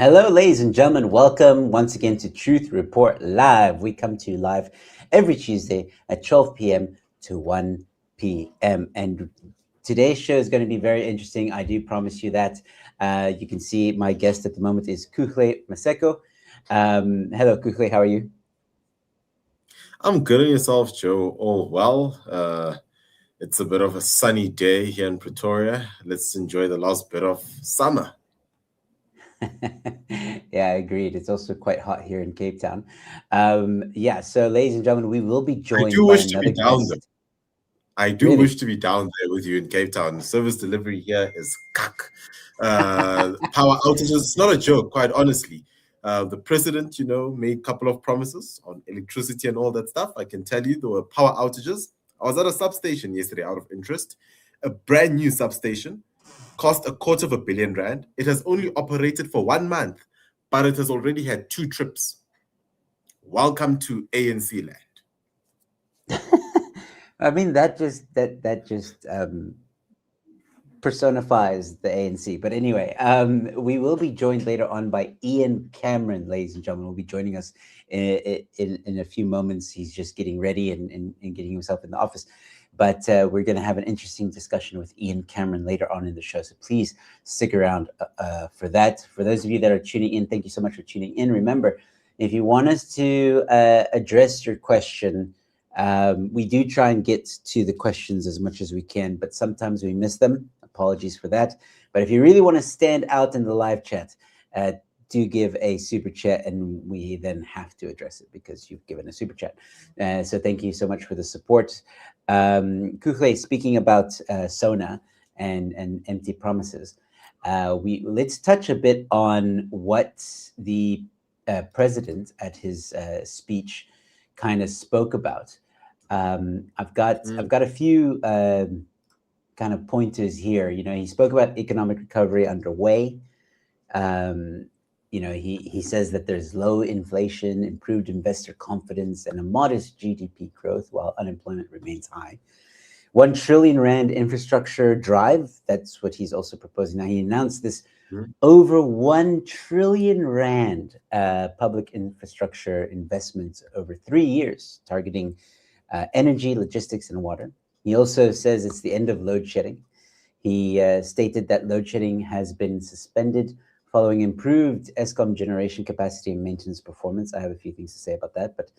Hello, ladies and gentlemen. Welcome once again to Truth Report Live. We come to you live every Tuesday at 12 p.m. to 1 p.m. And today's show is going to be very interesting. I do promise you that. You can see my guest at the moment is Kuhle Maseko. Hello, Kuhle. How are you? I'm good, and yourself, Joe. All well. It's a bit of a sunny day here in Pretoria. Let's enjoy the last bit of summer. Yeah, agreed. It's also quite hot here in Cape Town. Yeah, so ladies and gentlemen, we will be I joined do by wish to be another down there. guest. I do Really? wish to be down there with you in Cape Town. The service delivery here is cuck. Power outages, it's not a joke, quite honestly. The president, made a couple of promises on electricity and all that stuff. I can tell you there were power outages. I was at a substation yesterday out of interest, a brand new substation, cost R250 million. It has only operated for 1 month, but it has already had 2 trips. Welcome to ANC land. I mean, that just personifies the ANC. But anyway, we will be joined later on by Ian Cameron, ladies and gentlemen. Will be joining us in a few moments. He's just getting ready and getting himself in the office. But we're going to have an interesting discussion with Ian Cameron later on in the show. So please stick around for that. For those of you that are tuning in, thank you so much for tuning in. Remember, if you want us to address your question, we do try and get to the questions as much as we can, but sometimes we miss them. Apologies for that. But if you really want to stand out in the live chat, do give a super chat, and we then have to address it because you've given a super chat. So thank you so much for the support. Kuhle, speaking about Sona and empty promises, we let's touch a bit on what the president at his speech kind of spoke about. I've got a few kind of pointers here. You know, he spoke about economic recovery underway. Um, he says that there's low inflation, improved investor confidence, and a modest GDP growth while unemployment remains high. 1 trillion rand infrastructure drive. That's what he's also proposing. Now, he announced this Mhm. over 1 trillion rand public infrastructure investments over 3 years, targeting energy, logistics, and water. He also says it's the end of load shedding. He stated that load shedding has been suspended following improved ESCOM generation capacity and maintenance performance. I have a few things to say about that, but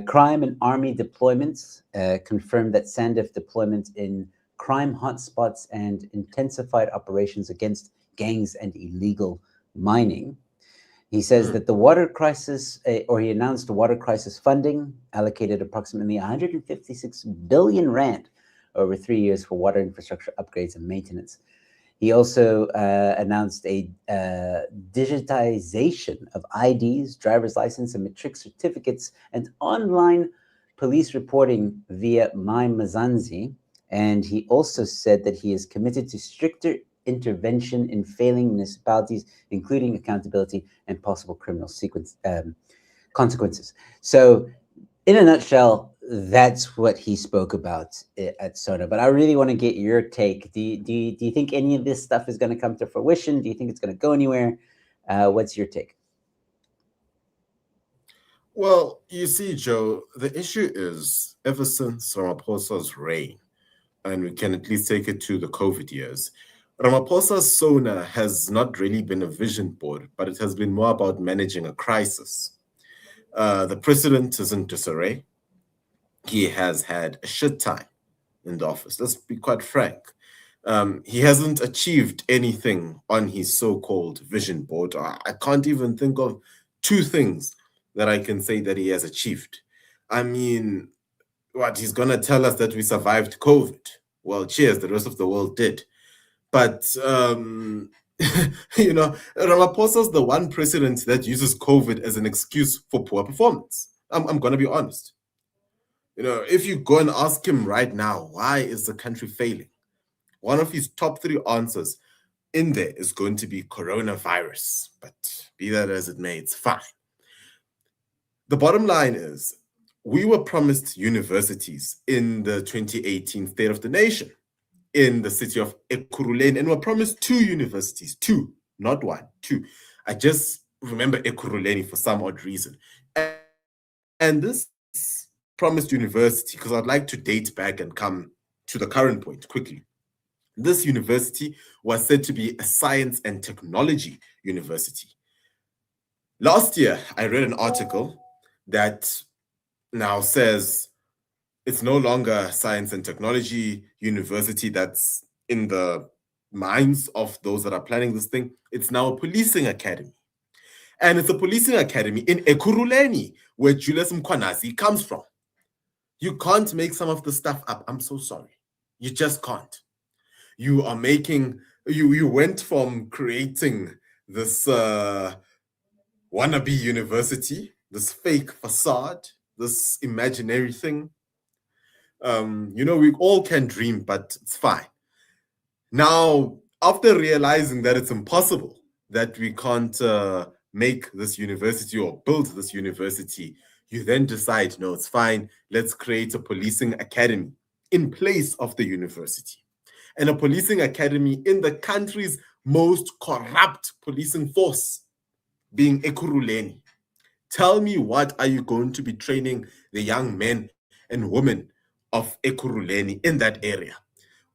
crime and army deployments confirmed that SANDF deployment in crime hotspots and intensified operations against gangs and illegal mining. He says Mm. that the water crisis, or he announced the water crisis funding, allocated approximately 156 billion rand over 3 years for water infrastructure upgrades and maintenance. He also announced a digitization of IDs, driver's license, and matric certificates, and online police reporting via My Mazanzi. And he also said that he is committed to stricter intervention in failing municipalities, including accountability and possible criminal consequences. So, in a nutshell, that's what he spoke about at Sona. But I really want to get your take. Do you think any of this stuff is going to come to fruition? Do you think it's going to go anywhere? What's your take? Well, you see, Joe, the issue is ever since Ramaphosa's reign, and we can at least take it to the COVID years, Ramaphosa's Sona has not really been a vision board, but it has been more about managing a crisis. The president is in disarray. He has had a shit time in the office. Let's be quite frank. He hasn't achieved anything on his so-called vision board. I can't even think of 2 things that I can say that he has achieved. I mean, what, he's gonna tell us that we survived COVID? Well, cheers, the rest of the world did. But Ramaphosa's the one president that uses COVID as an excuse for poor performance. I'm gonna be honest. If you go and ask him right now, why is the country failing? One of his top 3 answers in there is going to be coronavirus. But be that as it may, it's fine. The bottom line is, we were promised universities in the 2018 State of the Nation in the city of Ekurhuleni, and were promised 2 universities, 2, not 1, 2. I just remember Ekurhuleni for some odd reason. And this promised university, because I'd like to date back and come to the current point quickly. This university was said to be a science and technology university. Last year, I read an article that now says it's no longer a science and technology university that's in the minds of those that are planning this thing. It's now a policing academy. And it's a policing academy in Ekurhuleni, where Julius Mkhwanazi comes from. You can't make some of the stuff up. I'm so sorry. You just can't. You are making, you went from creating this wannabe university, this fake facade, this imaginary thing. We all can dream, but it's fine. Now, after realizing that it's impossible, that we can't make this university or build this university, you then decide, no, it's fine, let's create a policing academy in place of the university. And a policing academy in the country's most corrupt policing force, being Ekurhuleni. Tell me, what are you going to be training the young men and women of Ekurhuleni in that area?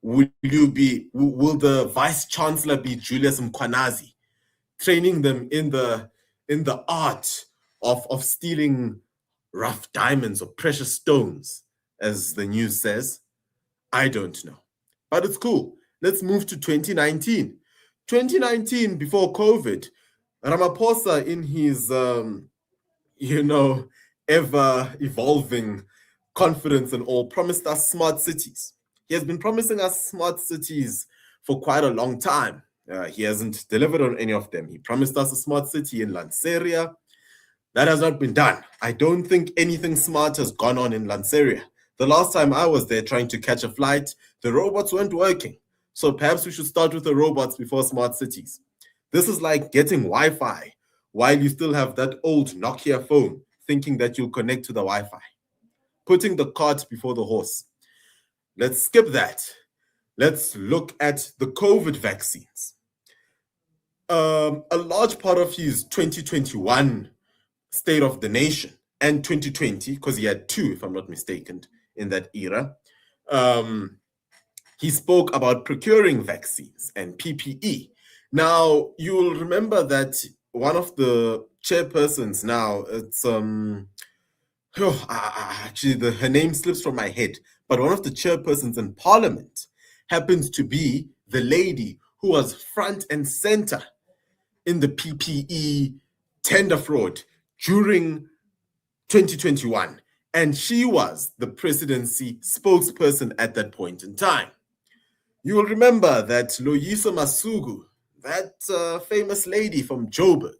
Will the vice chancellor be Julius Mkhwanazi, training them in the art of stealing rough diamonds or precious stones, as the news says? I don't know, but it's cool. Let's move to 2019. 2019, before COVID, Ramaphosa, in his ever evolving confidence and all, promised us smart cities. He has been promising us smart cities for quite a long time. He hasn't delivered on any of them. He promised us a smart city in Lanseria. That has not been done. I don't think anything smart has gone on in Lanseria. The last time I was there trying to catch a flight, the robots weren't working. So perhaps we should start with the robots before smart cities. This is like getting Wi-Fi while you still have that old Nokia phone, thinking that you'll connect to the Wi-Fi. Putting the cart before the horse. Let's skip that. Let's look at the COVID vaccines. A large part of his 2021 State of the Nation and 2020, because he had two, if I'm not mistaken, in that era, he spoke about procuring vaccines and PPE. Now, you'll remember that one of the chairpersons now, it's actually her name slips from my head, but one of the chairpersons in Parliament happens to be the lady who was front and center in the PPE tender fraud during 2021. And she was the presidency spokesperson at that point in time. You will remember that Loyiso Masugu, that famous lady from Joburg,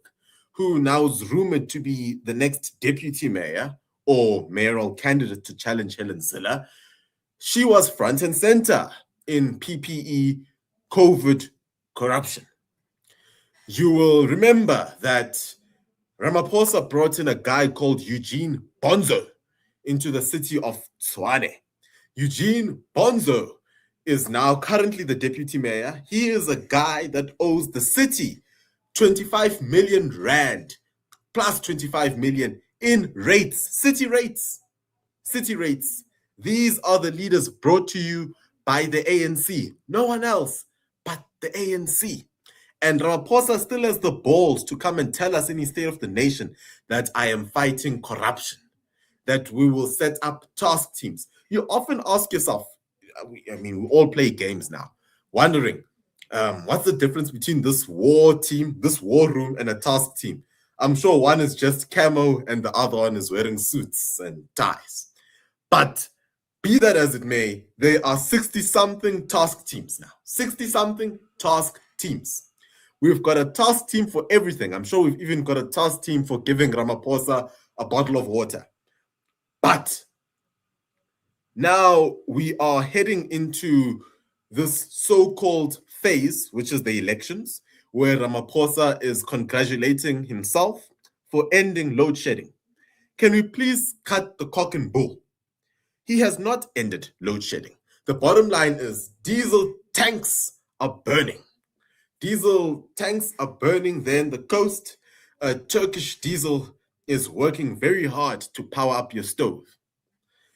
who now is rumored to be the next deputy mayor or mayoral candidate to challenge Helen Zille, she was front and center in PPE COVID corruption. You will remember that Ramaphosa brought in a guy called Eugene Bonzo into the city of Tshwane. Eugene Bonzo is now currently the deputy mayor. He is a guy that owes the city 25 million rand plus 25 million in rates, city rates. These are the leaders brought to you by the ANC. No one else but the ANC. And Ramaphosa still has the balls to come and tell us in his State of the Nation that I am fighting corruption, that we will set up task teams. You often ask yourself, we all play games now, wondering, what's the difference between this war team, this war room, and a task team? I'm sure one is just camo and the other one is wearing suits and ties. But be that as it may, there are 60-something task teams now. 60-something task teams. We've got a task team for everything. I'm sure we've even got a task team for giving Ramaphosa a bottle of water. But now we are heading into this so-called phase, which is the elections, where Ramaphosa is congratulating himself for ending load shedding. Can we please cut the cock and bull? He has not ended load shedding. The bottom line is diesel tanks are burning. Diesel tanks are burning there in the coast. Turkish diesel is working very hard to power up your stove.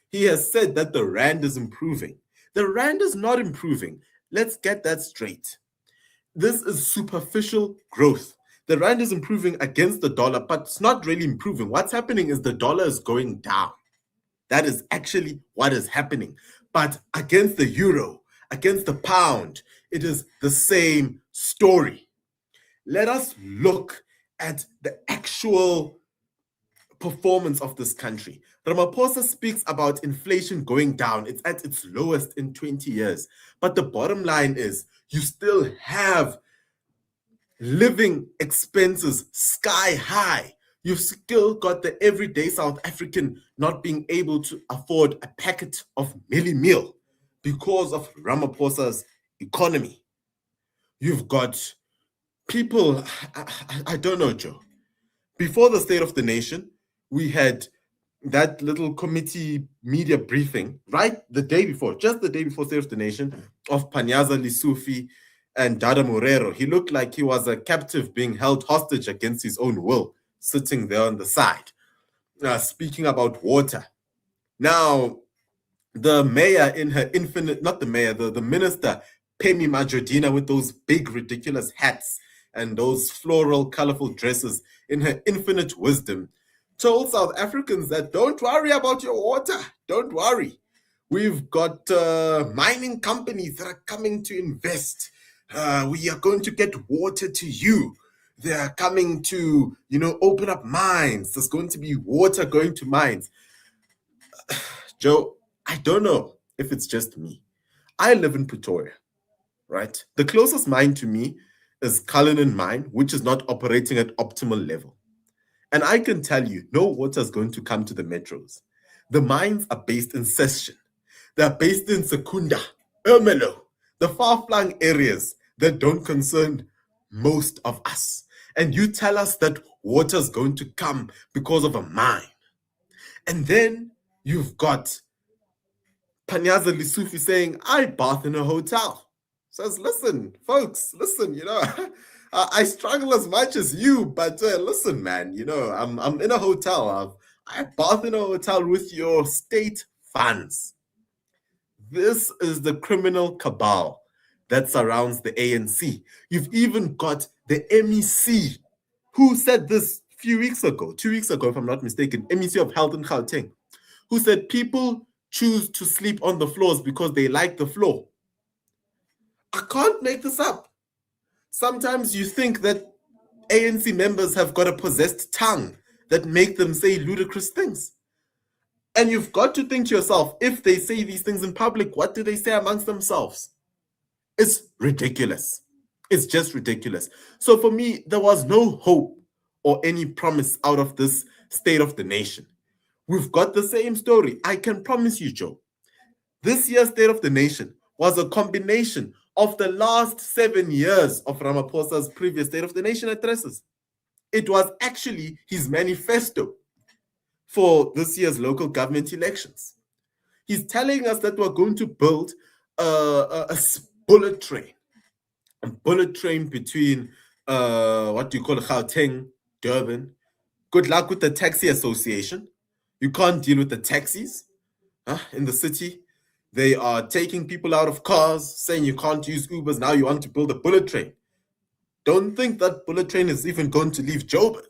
He has said that the rand is improving. The rand is not improving. Let's get that straight. This is superficial growth. The rand is improving against the dollar, but it's not really improving. What's happening is the dollar is going down. That is actually what is happening. But against the euro, against the pound, it is the same story. Let us look at the actual performance of this country. Ramaphosa speaks about inflation going down. It's at its lowest in 20 years. But the bottom line is you still have living expenses sky high. You've still got the everyday South African not being able to afford a packet of Millie Meal because of Ramaphosa's economy. You've got people, I don't know, Joe. Before the State of the Nation, we had that little committee media briefing, right? The day before, just the day before State of the Nation, of Panyaza Lisufi and Dada Morero. He looked like he was a captive being held hostage against his own will, sitting there on the side, speaking about water. Now, the mayor in her infinite, not the mayor, the minister, Pemi Majodina, with those big, ridiculous hats and those floral, colorful dresses, in her infinite wisdom, told South Africans that don't worry about your water. Don't worry. We've got mining companies that are coming to invest. We are going to get water to you. They are coming to, open up mines. There's going to be water going to mines. Joe, I don't know if it's just me. I live in Pretoria, right? The closest mine to me is Cullinan Mine, which is not operating at optimal level. And I can tell you, no water is going to come to the metros. The mines are based in Session. They're based in Secunda, Ermelo, the far-flung areas that don't concern most of us. And you tell us that water is going to come because of a mine. And then you've got Panyaza Lisufi saying, I bath in a hotel. Says, listen, folks, listen, I struggle as much as you, but listen, man, I'm in a hotel. I bath in a hotel with your state funds. This is the criminal cabal that surrounds the ANC. You've even got the MEC, who said this a few weeks ago, 2 weeks ago, if I'm not mistaken, MEC of Health in Gauteng, who said people choose to sleep on the floors because they like the floor. I can't make this up. Sometimes you think that ANC members have got a possessed tongue that make them say ludicrous things. And you've got to think to yourself, if they say these things in public, what do they say amongst themselves? It's ridiculous. It's just ridiculous. So for me, there was no hope or any promise out of this State of the Nation. We've got the same story. I can promise you, Joe. This year's State of the Nation was a combination of the last 7 years of Ramaphosa's previous State of the Nation addresses. It was actually his manifesto for this year's local government elections. He's telling us that we're going to build a bullet train between what do you call it, Gauteng, Durban. Good luck with the taxi association. You can't deal with the taxis in the city. They are taking people out of cars, saying you can't use Ubers. Now you want to build a bullet train. Don't think that bullet train is even going to leave Joburg.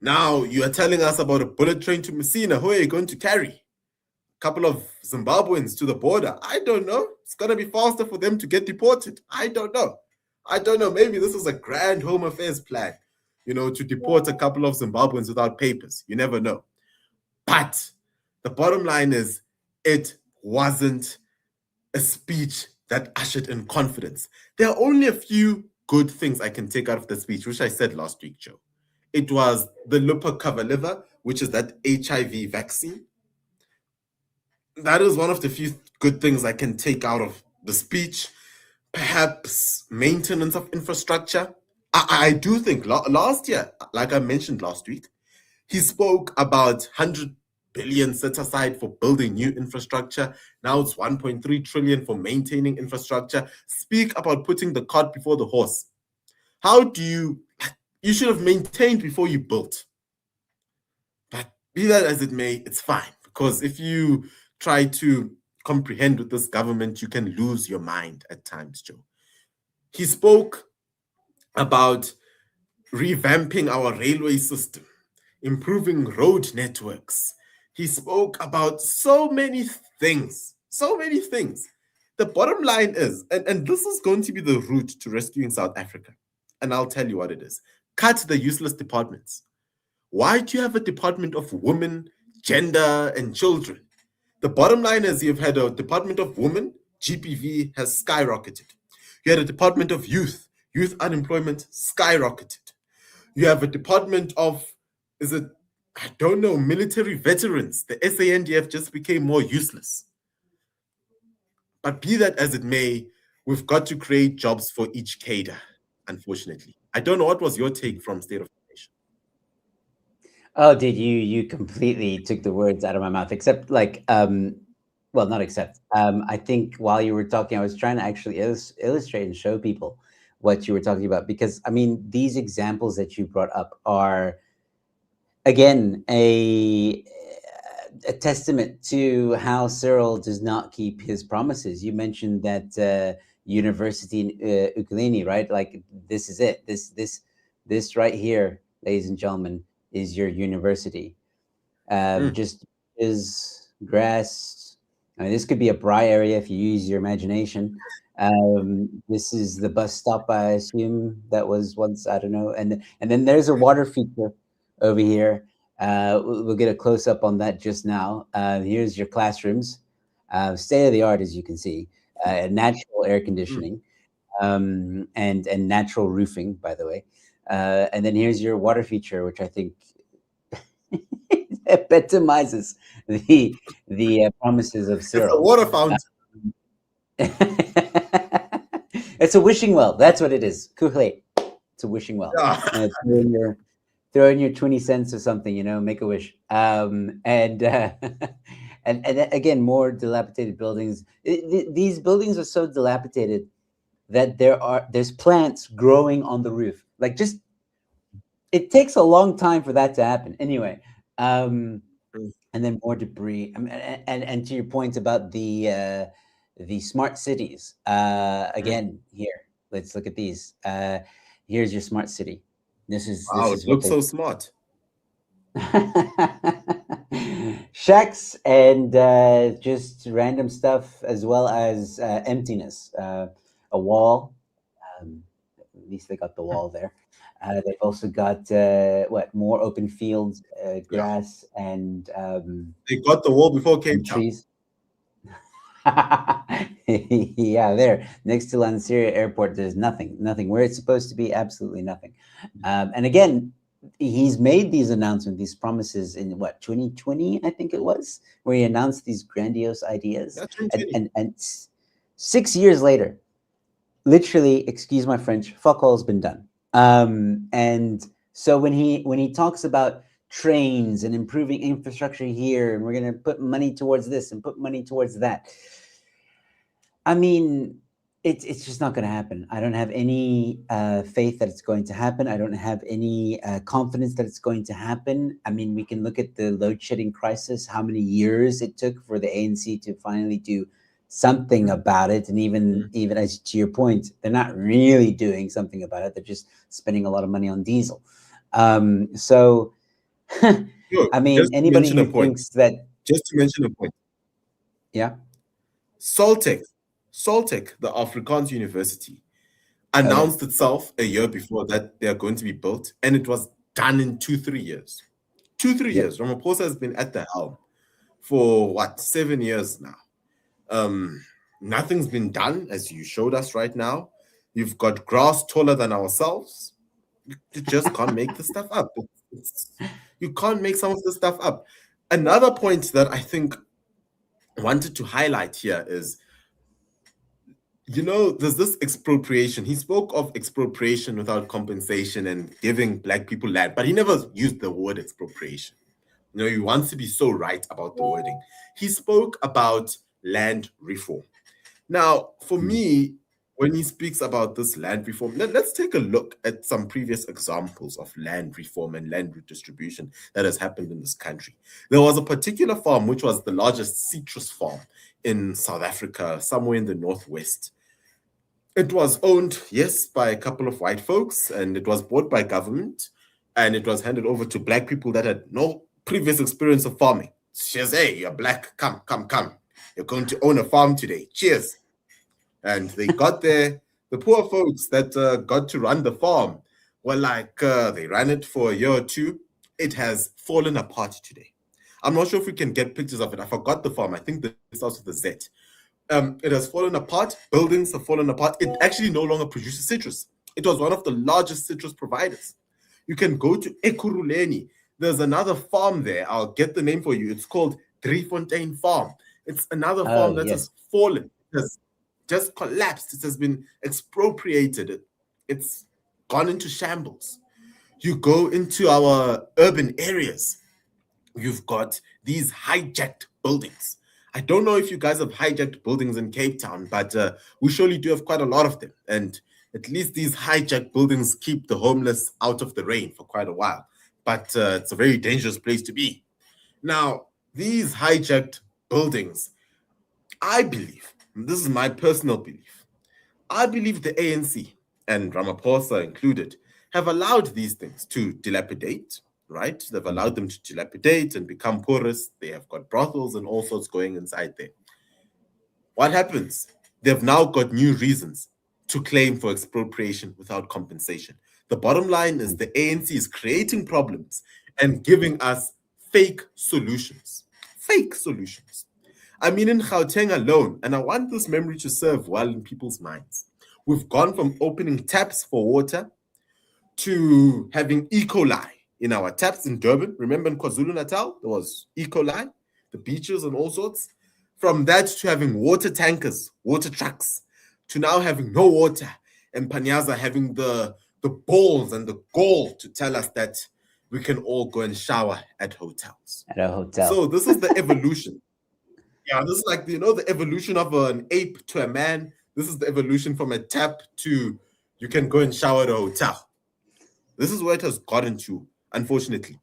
Now you are telling us about a bullet train to Messina. Who are you going to carry? A couple of Zimbabweans to the border? I don't know. It's going to be faster for them to get deported. I don't know. Maybe this is a grand home affairs plan, to deport a couple of Zimbabweans without papers. You never know. But the bottom line is, it wasn't a speech that ushered in confidence. There are only a few good things I can take out of the speech, which I said last week, Joe. It was the Lupacavaliva, which is that HIV vaccine. That is one of the few good things I can take out of the speech. Perhaps maintenance of infrastructure. I do think last year, like I mentioned last week, he spoke about 100 billion set aside for building new infrastructure. Now it's 1.3 trillion for maintaining infrastructure. Speak about putting the cart before the horse. How do you should have maintained before you built. But be that as it may, it's fine. Because if you try to comprehend with this government, you can lose your mind at times, Joe. He spoke about revamping our railway system, improving road networks. He spoke about so many things, so many things. The bottom line is, and this is going to be the route to rescuing South Africa, and I'll tell you what it is. Cut the useless departments. Why do you have a department of women, gender, and children? The bottom line is you've had a department of women, GPV has skyrocketed. You had a department of youth unemployment skyrocketed. You have a department of, I don't know, military veterans. The SANDF just became more useless. But be that as it may, we've got to create jobs for each cadre, unfortunately. I don't know, what was your take from State of the Nation? Oh, did you completely took the words out of my mouth, except like, well, not except. I think while you were talking, I was trying to actually illustrate and show people what you were talking about, because I mean, these examples that you brought up are, again, a testament to how Cyril does not keep his promises. You mentioned that university in Ukulele, right? Like, this is it. This right here, ladies and gentlemen, is your university. Just is grass. I mean, this could be a braai area if you use your imagination. This is the bus stop, I assume that was once. I don't know. And then there's a water feature over here. We'll get a close up on that just now. Here's your classrooms, state of the art, as you can see. Natural air conditioning, and natural roofing, by the way. And then here's your water feature, which I think epitomizes the promises of It's a Cyril. water fountain. It's a wishing well. That's what it is. Kuhle. It's a wishing well. Yeah. Throw in your 20 cents or something, make a wish. And again, more dilapidated buildings. These buildings are so dilapidated that there's plants growing on the roof. Like, just, it takes a long time for that to happen. Anyway, and then more debris. And to your point about the smart cities. Again, here, let's look at these. Here's your smart city. This is Wow, this is it what looks so smart. shacks and just random stuff, as well as emptiness. A wall. At least they got the wall there. They've also got more open fields, Yeah. grass, and They got the wall before Cape Town. trees. Yeah, there next to Lanseria Airport, there's nothing where it's supposed to be. Absolutely nothing. And again, he's made these announcements, these promises in what, 2020, I think it was, where he announced these grandiose ideas. Yeah, 2020. And 6 years later, literally, excuse my French, fuck all's been done. And so when he talks about trains and improving infrastructure here, and we're going to put money towards this and put money towards that, I mean, it's just not going to happen. I don't have any faith that it's going to happen. I don't have any confidence that it's going to happen. I mean, we can look at the load shedding crisis, how many years it took for the ANC to finally do something about it. And even as to your point, they're not really doing something about it. They're just spending a lot of money on diesel. So, Look, I mean, just to anybody mention a who point. thinks that, Just to mention a point. yeah, Saltec, the Afrikaans university, announced itself a year before that they are going to be built, and it was done in 2-3 years. 2-3 Yep. years. Ramaphosa has been at the helm for what, 7 years now. Nothing's been done, as you showed us right now. You've got grass taller than ourselves. You just can't make this stuff up. You can't make some of this stuff up. Another point that I think I wanted to highlight here is, there's this expropriation. He spoke of expropriation without compensation and giving Black people land, but he never used the word expropriation. He wants to be so right about the wording. He spoke about land reform. Now, for Mm. me, when he speaks about this land reform, let's take a look at some previous examples of land reform and land redistribution that has happened in this country. There was a particular farm, which was the largest citrus farm in South Africa, somewhere in the northwest. It was owned, yes, by a couple of white folks, and it was bought by government, and it was handed over to black people that had no previous experience of farming. She says, hey, you're black, come, come, come. You're going to own a farm today. Cheers. And they got there. The poor folks that got to run the farm were like, they ran it for a year or two. It has fallen apart today. I'm not sure if we can get pictures of it. I forgot the farm. I think it starts with a Z. It has fallen apart. Buildings have fallen apart. It actually no longer produces citrus. It was one of the largest citrus providers. You can go to Ekurhuleni. There's another farm there. I'll get the name for you. It's called Driefontein Farm. It's another farm that has fallen. It has just collapsed. It has been expropriated. It's gone into shambles. You go into our urban areas, you've got these hijacked buildings. I don't know if you guys have hijacked buildings in Cape Town, but we surely do have quite a lot of them. And at least these hijacked buildings keep the homeless out of the rain for quite a while. But it's a very dangerous place to be. Now, these hijacked buildings, I believe, and this is my personal belief, I believe the ANC and Ramaphosa included have allowed these things to dilapidate, right? They've allowed them to dilapidate and become porous. They have got brothels and all sorts going inside there. What happens? They've now got new reasons to claim for expropriation without compensation. The bottom line is the ANC is creating problems and giving us fake solutions. Fake solutions. I mean, in Gauteng alone, and I want this memory to serve well in people's minds, we've gone from opening taps for water to having E. coli in our taps in Durban. Remember in KwaZulu-Natal, there was E. coli, the beaches and all sorts. From that to having water tankers, water trucks, to now having no water, and Panyaza having the balls and the gall to tell us that we can all go and shower at hotels. At a hotel. So this is the evolution. Yeah, this is like, the evolution of an ape to a man. This is the evolution from a tap to you can go and shower at a hotel. This is where it has gotten to, unfortunately.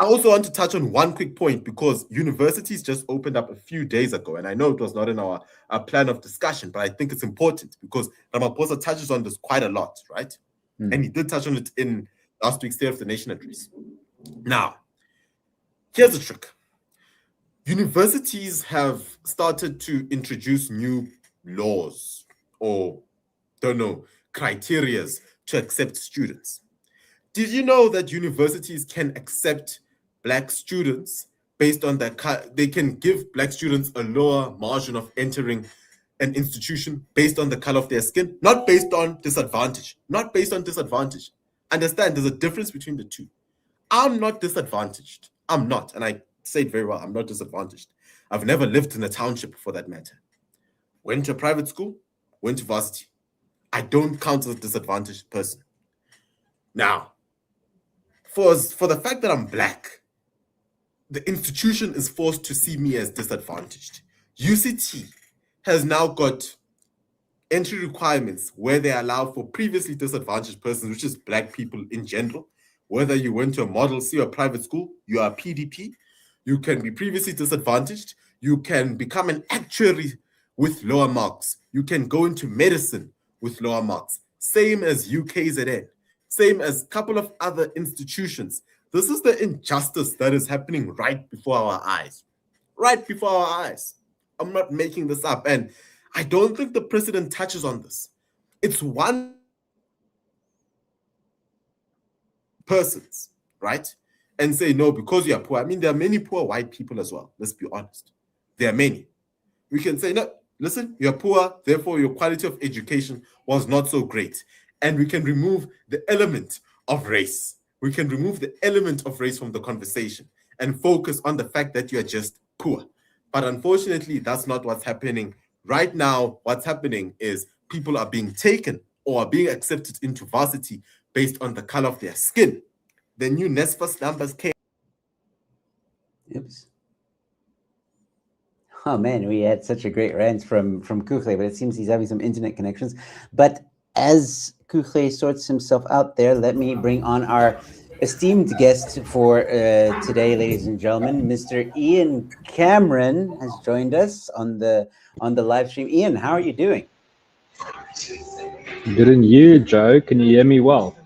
I also want to touch on one quick point because universities just opened up a few days ago, and I know it was not in our plan of discussion, but I think it's important because Ramaphosa touches on this quite a lot, right? And he did touch on it in last week's State of the Nation address. Now, here's the trick. Universities have started to introduce new laws or, criterias to accept students. Did you know that universities can accept Black students based on they can give Black students a lower margin of entering an institution based on the color of their skin, not based on disadvantage, not based on disadvantage. Understand, there's a difference between the two. I'm not disadvantaged. I'm not. And I say it very well. I'm not disadvantaged. I've never lived in a township for that matter. Went to a private school, went to varsity. I don't count as a disadvantaged person. Now, for the fact that I'm Black, the institution is forced to see me as disadvantaged. UCT has now got entry requirements where they allow for previously disadvantaged persons, which is Black people in general. Whether you went to a Model C or private school, you are a PDP, you can be previously disadvantaged, you can become an actuary with lower marks, you can go into medicine with lower marks, same as UKZN, same as a couple of other institutions. This is the injustice that is happening right before our eyes. Right before our eyes. I'm not making this up. And I don't think the president touches on this. It's one persons, right? And say, no, because you are poor. I mean, there are many poor white people as well. Let's be honest. There are many. We can say, no, listen, you're poor, therefore your quality of education was not so great. And we can remove the element of race. We can remove the element of race from the conversation and focus on the fact that you're just poor. But unfortunately, that's not what's happening. Right now, what's happening is people are being taken or are being accepted into varsity based on the color of their skin. The new NSFAS numbers came. Oops. Oh man, we had such a great rant from Kuchle, but it seems he's having some internet connections. But as Kuchle sorts himself out there, let me bring on our esteemed guest for today, ladies and gentlemen. Mr. Ian Cameron has joined us on the live stream. Ian, how are you doing? Good and you, Joe. Can you hear me well?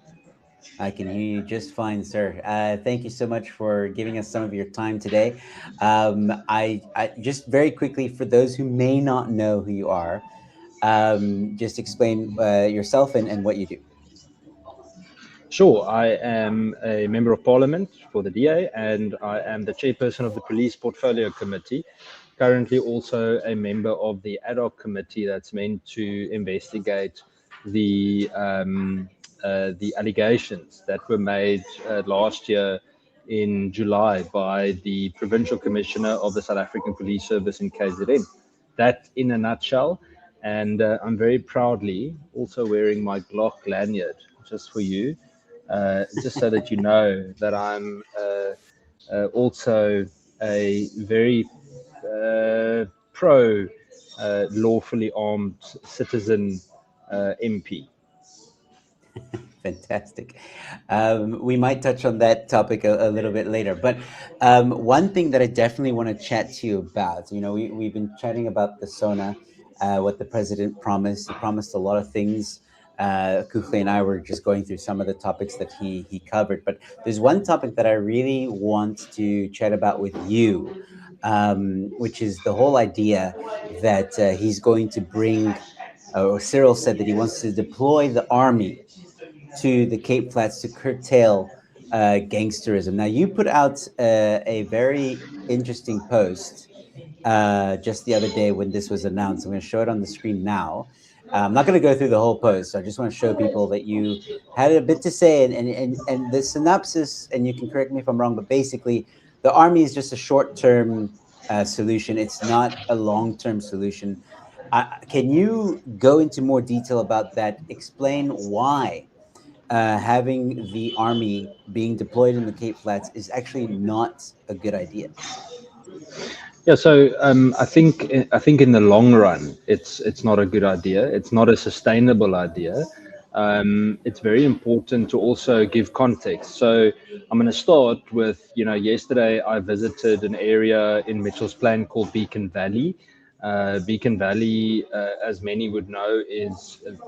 I can hear you just fine, sir. Thank you so much for giving us some of your time today. I just very quickly, for those who may not know who you are, just explain yourself and what you do. Sure, I am a member of parliament for the DA and I am the chairperson of the police portfolio committee. Currently, also a member of the ad hoc committee that's meant to investigate the allegations that were made last year in July by the provincial commissioner of the South African Police Service in KZN. That in a nutshell. And I'm very proudly also wearing my Glock lanyard just for you, just so that you know that I'm also a very pro lawfully armed citizen MP. Fantastic. We might touch on that topic a little bit later. But one thing that I definitely want to chat to you about, we've been chatting about the Sona, what the president promised. He promised a lot of things. Kuchli and I were just going through some of the topics that he covered. But there's one topic that I really want to chat about with you, which is the whole idea that he's going to bring, or Cyril said that he wants to deploy the army to the Cape Flats to curtail gangsterism. Now, you put out a very interesting post just the other day when this was announced. I'm going to show it on the screen now. I'm not going to go through the whole post. So I just want to show people that you had a bit to say, and the synopsis, and you can correct me if I'm wrong, but basically, the army is just a short-term solution. It's not a long-term solution. Can you go into more detail about that? Explain why having the army being deployed in the Cape Flats is actually not a good idea. Yeah, so I think in the long run, it's not a good idea. It's not a sustainable idea. It's very important to also give context. So I'm going to start with, yesterday I visited an area in Mitchell's Plain called Beacon Valley. Beacon Valley, as many would know,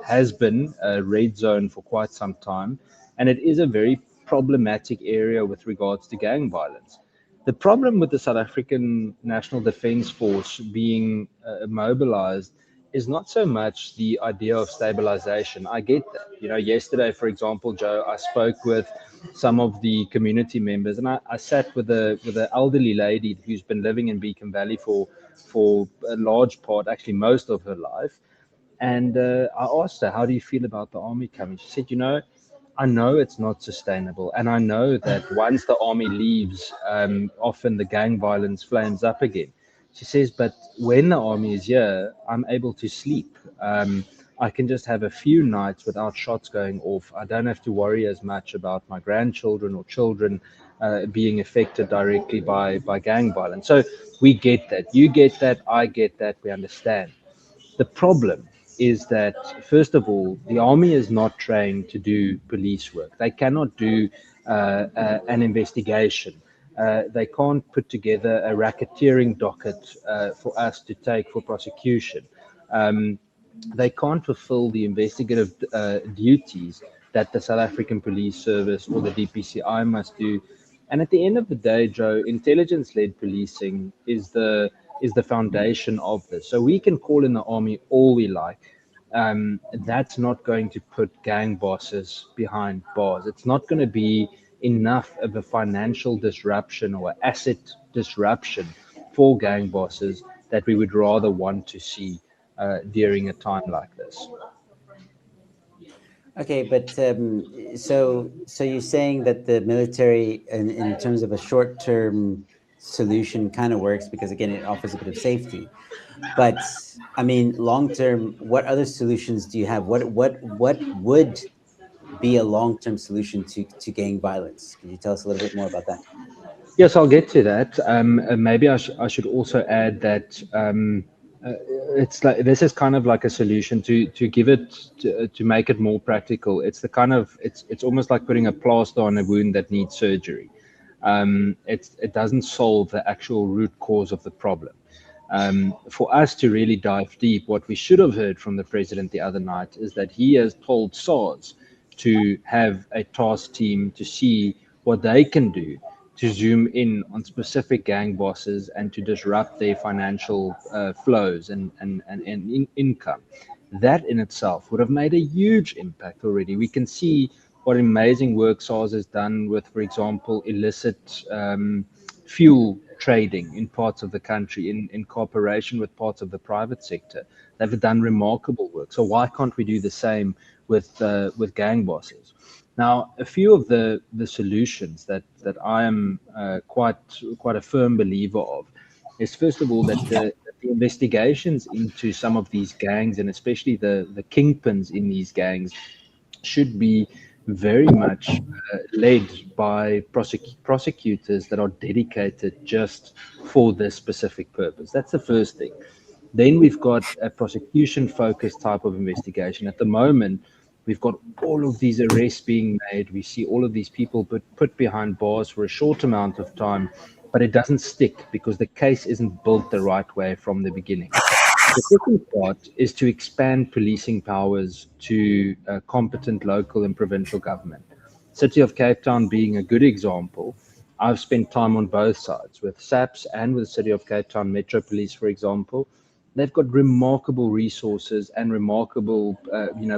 has been a red zone for quite some time, and it is a very problematic area with regards to gang violence. The problem with the South African National Defence Force being mobilized is not so much the idea of stabilization. I get that. Yesterday, for example, Joe, I spoke with some of the community members, and I sat with an elderly lady who's been living in Beacon Valley for a large part, actually most of her life. And I asked her, "How do you feel about the army coming?" She said, I know it's not sustainable. And I know that once the army leaves, often the gang violence flames up again. She says, but when the army is here, I'm able to sleep. I can just have a few nights without shots going off. I don't have to worry as much about my grandchildren or children being affected directly by gang violence. So we get that. You get that. I get that. We understand. The problem is that, first of all, the army is not trained to do police work. They cannot do an investigation. They can't put together a racketeering docket for us to take for prosecution. Um, they can't fulfill the investigative duties that the South African Police Service or the DPCI must do. And at the end of the day, Joe, intelligence-led policing is the foundation of this. So we can call in the army all we like. That's not going to put gang bosses behind bars. It's not going to be enough of a financial disruption or asset disruption for gang bosses that we would rather want to see during a time like this. Okay, but so you're saying that the military, in terms of a short-term solution, kind of works because again, it offers a bit of safety. But I mean, long-term, what other solutions do you have? What would be a long-term solution to gang violence? Could you tell us a little bit more about that? Yes, I'll get to that. Maybe I should also add that uh, it's like this is kind of like a solution to give it to make it more practical. It's the kind of it's almost like putting a plaster on a wound that needs surgery. It doesn't solve the actual root cause of the problem. For us to really dive deep, what we should have heard from the president the other night is that he has told SARS to have a task team to see what they can do to zoom in on specific gang bosses and to disrupt their financial flows and income. That in itself would have made a huge impact already. We can see what amazing work SARS has done with, for example, illicit fuel trading in parts of the country in cooperation with parts of the private sector. They've done remarkable work. So why can't we do the same with gang bosses? Now, a few of the solutions that I am quite a firm believer of is, first of all, that the investigations into some of these gangs, and especially the kingpins in these gangs, should be very much led by prosecutors that are dedicated just for this specific purpose. That's the first thing. Then we've got a prosecution focused type of investigation. At the moment, we've got all of these arrests being made. We see all of these people put behind bars for a short amount of time, but it doesn't stick because the case isn't built the right way from the beginning. The second part is to expand policing powers to competent local and provincial government. City of Cape Town being a good example. I've spent time on both sides with SAPS and with City of Cape Town Metro Police, for example. They've got remarkable resources and remarkable,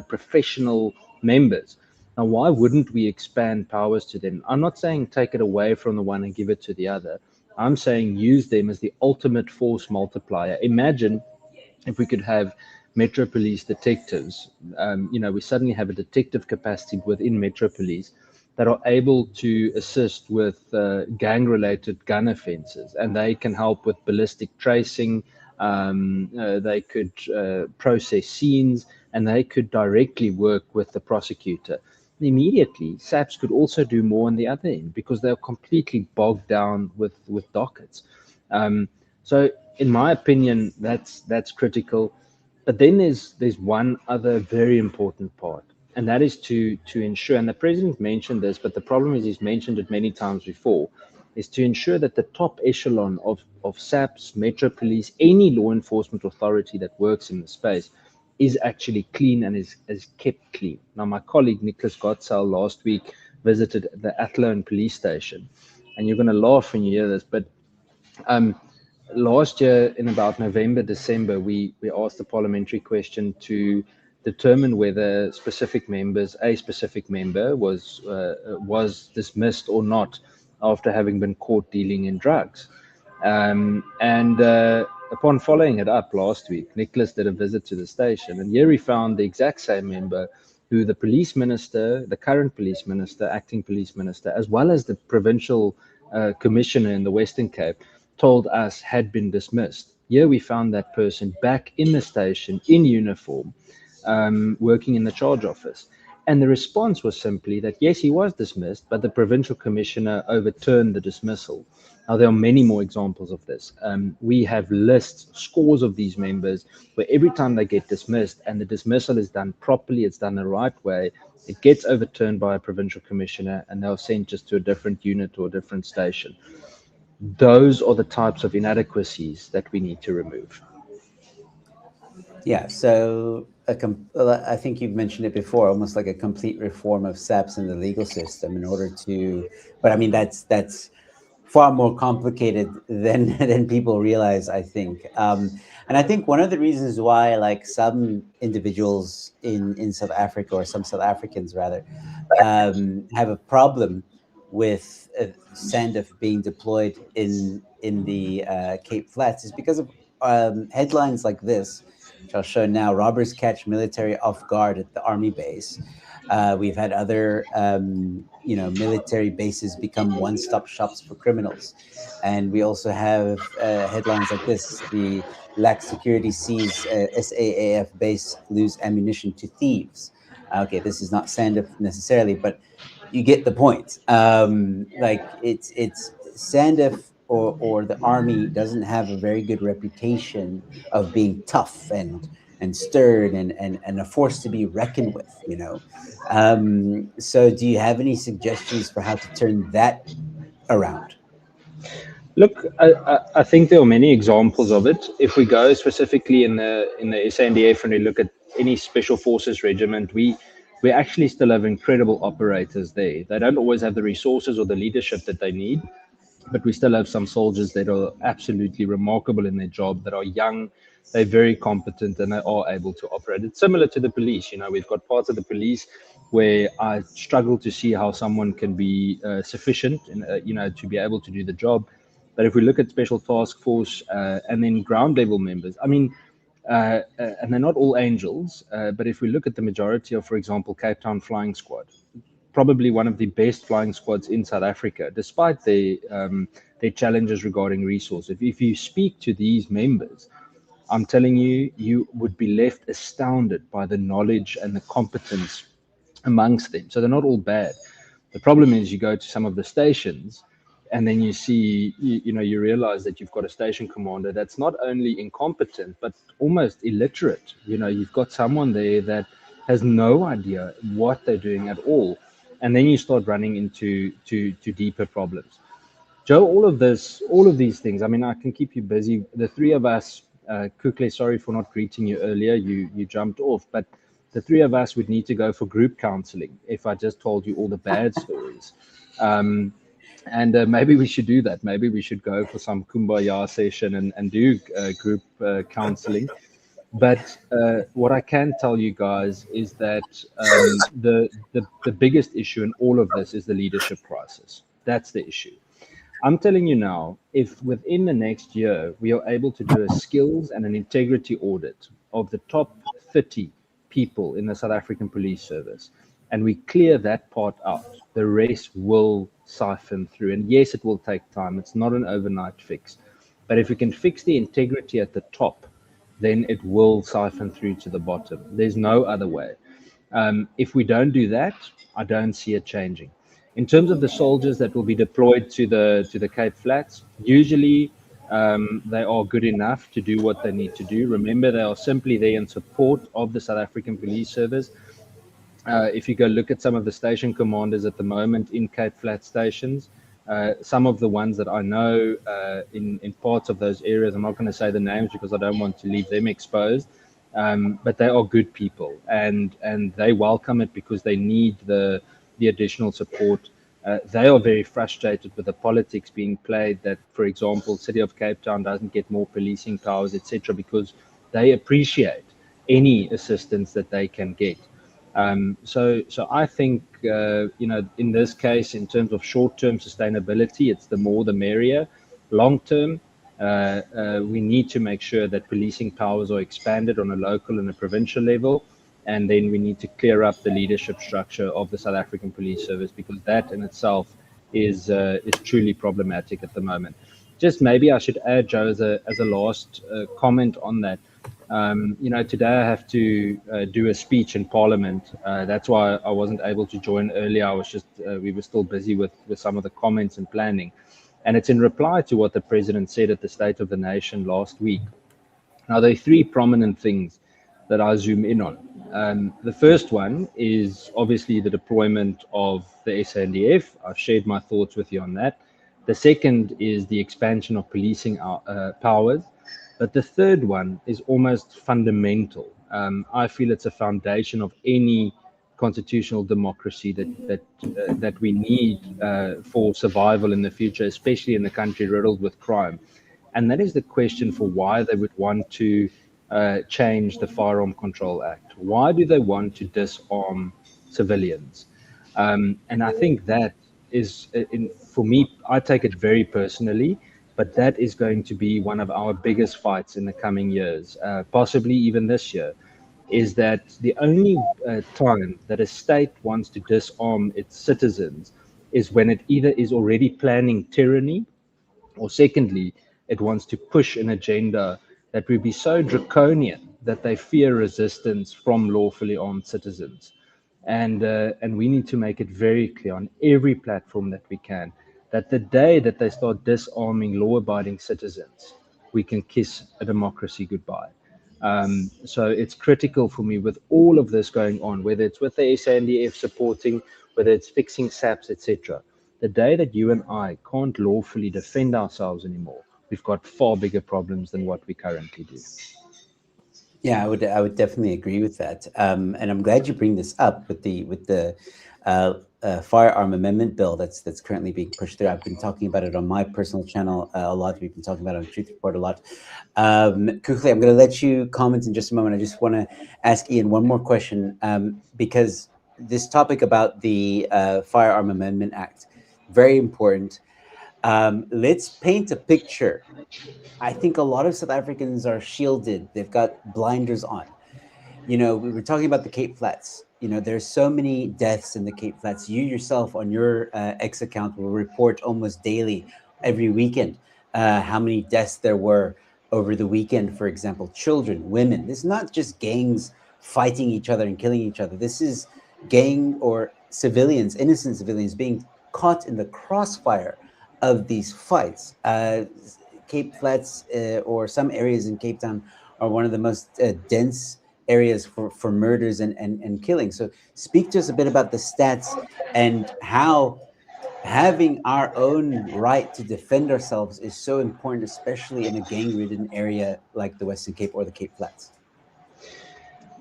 professional members. Now, why wouldn't we expand powers to them? I'm not saying take it away from the one and give it to the other. I'm saying use them as the ultimate force multiplier. Imagine if we could have Metro Police detectives, we suddenly have a detective capacity within Metro Police that are able to assist with gang-related gun offences, and they can help with ballistic tracing. They could process scenes, and they could directly work with the prosecutor. Immediately, SAPS could also do more on the other end because they're completely bogged down with dockets. So, in my opinion, that's critical. But then there's one other very important part, and that is to ensure. And the president mentioned this, but the problem is he's mentioned it many times before, is to ensure that the top echelon of SAPS, Metro Police, any law enforcement authority that works in the space is actually clean and is kept clean. Now, my colleague Nicholas Gottsal last week visited the Athlone police station, and you're going to laugh when you hear this, but um, last year in about November, December, we asked the parliamentary question to determine whether a specific member was dismissed or not after having been caught dealing in drugs. And upon following it up last week, Nicholas did a visit to the station, and here he found the exact same member who the police minister, the current police minister, acting police minister, as well as the provincial commissioner in the Western Cape, told us had been dismissed. Here we found that person back in the station in uniform, working in the charge office. And the response was simply that, yes, he was dismissed, but the provincial commissioner overturned the dismissal. Now, there are many more examples of this. We have lists, scores of these members, where every time they get dismissed and the dismissal is done properly, it's done the right way, it gets overturned by a provincial commissioner and they're sent just to a different unit or a different station. Those are the types of inadequacies that we need to remove. Yeah, so I think you've mentioned it before, almost like a complete reform of SAPS in the legal system in order to, but I mean that's far more complicated than than people realize, I think. And I think one of the reasons why like some individuals in South Africa, or some South Africans rather, have a problem with SANDF being deployed in the Cape Flats is because of headlines like this, which I'll show now. Robbers catch military off guard at the army base. We've had other, military bases become one-stop shops for criminals. And we also have headlines like this: the lax security sees SAAF base lose ammunition to thieves. Okay, this is not SANDF necessarily, but you get the point. Like it's SANDF or the army doesn't have a very good reputation of being tough and stern and a force to be reckoned with, you know. So do you have any suggestions for how to turn that around? Look, I think there are many examples of it. If we go specifically in the SANDF and we look at any special forces regiment, we actually still have incredible operators there. They don't always have the resources or the leadership that they need, but we still have some soldiers that are absolutely remarkable in their job, that are young, they're very competent, and they are able to operate. It's similar to the police. You know, we've got parts of the police where I struggle to see how someone can be sufficient, you know, to be able to do the job. But if we look at special task force and then ground level members, I mean, and they're not all angels, but if we look at the majority of, for example, Cape Town Flying Squad, probably one of the best flying squads in South Africa, despite their challenges regarding resources. If you speak to these members, I'm telling you, you would be left astounded by the knowledge and the competence amongst them. So they're not all bad. The problem is you go to some of the stations and then you see, you know, you realize that you've got a station commander that's not only incompetent, but almost illiterate. You know, you've got someone there that has no idea what they're doing at all. And then you start running into to deeper problems. Joe, all of these things, I mean, I can keep you busy. The three of us, Kukle, sorry for not greeting you earlier. You jumped off, but the three of us would need to go for group counseling if I just told you all the bad stories. And maybe we should do that. Maybe we should go for some kumbaya session and do group counseling. But what I can tell you guys is that the biggest issue in all of this is the leadership crisis. That's the issue. I'm telling you now, if within the next year we are able to do a skills and an integrity audit of the top 30 people in the South African Police Service, and we clear that part out, the rest will siphon through. And yes, it will take time. It's not an overnight fix. But if we can fix the integrity at the top, then it will siphon through to the bottom. There's no other way. If we don't do that, I don't see it changing. In terms of the soldiers that will be deployed to the Cape Flats, usually they are good enough to do what they need to do. Remember, they are simply there in support of the South African Police Service. If you go look at some of the station commanders at the moment in Cape Flat stations, some of the ones that I know in parts of those areas, I'm not going to say the names because I don't want to leave them exposed, but they are good people and they welcome it because they need the additional support. They are very frustrated with the politics being played that, for example, City of Cape Town doesn't get more policing powers, etc., because they appreciate any assistance that they can get. So I think, in this case, in terms of short-term sustainability, it's the more the merrier. Long-term, we need to make sure that policing powers are expanded on a local and a provincial level, and then we need to clear up the leadership structure of the South African Police Service, because that in itself is truly problematic at the moment. Just maybe I should add, Joe, as a last comment on that. Today I have to do a speech in Parliament. That's why I wasn't able to join earlier. I was just we were still busy with some of the comments and planning, and it's in reply to what the President said at the State of the Nation last week. Now, there are three prominent things that I zoom in on. The first one is obviously the deployment of the SANDF. I've shared my thoughts with you on that. The second is the expansion of policing powers. But the third one is almost fundamental. I feel it's a foundation of any constitutional democracy that we need for survival in the future, especially in a country riddled with crime. And that is the question for why they would want to change the Firearm Control Act. Why do they want to disarm civilians? And I think that is, for me, I take it very personally, but that is going to be one of our biggest fights in the coming years, possibly even this year, is that the only time that a state wants to disarm its citizens is when it either is already planning tyranny, or secondly, it wants to push an agenda that will be so draconian that they fear resistance from lawfully armed citizens. And we need to make it very clear on every platform that we can that the day that they start disarming law-abiding citizens, we can kiss a democracy goodbye. So it's critical for me with all of this going on, whether it's with the SANDF supporting, whether it's fixing SAPS, etc. The day that you and I can't lawfully defend ourselves anymore, we've got far bigger problems than what we currently do. Yeah, I would definitely agree with that. And I'm glad you bring this up with the firearm amendment bill that's currently being pushed through. I've been talking about it on my personal channel a lot. We've been talking about it on Truth Report a lot. Kukli, I'm going to let you comment in just a moment. I just want to ask Ian one more question, because this topic about the Firearm Amendment Act, very important. Let's paint a picture. I think a lot of South Africans are shielded. They've got blinders on. We were talking about the Cape Flats. There's so many deaths in the Cape Flats. You yourself on your X account will report almost daily, every weekend, how many deaths there were over the weekend, for example, children, women. This is not just gangs fighting each other and killing each other. This is gang or civilians, innocent civilians, being caught in the crossfire of these fights. Cape Flats or some areas in Cape Town are one of the most dense areas for murders and killing. So speak to us a bit about the stats and how having our own right to defend ourselves is so important, especially in a gang-ridden area like the Western Cape or the Cape Flats.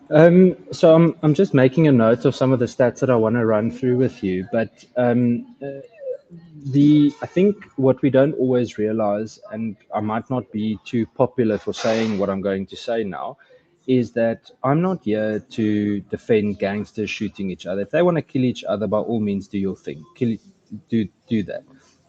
So I'm just making a note of some of the stats that I want to run through with you, but I think what we don't always realize, and I might not be too popular for saying what I'm going to say now, is that I'm not here to defend gangsters shooting each other. If they want to kill each other, by all means, do your thing. Do that.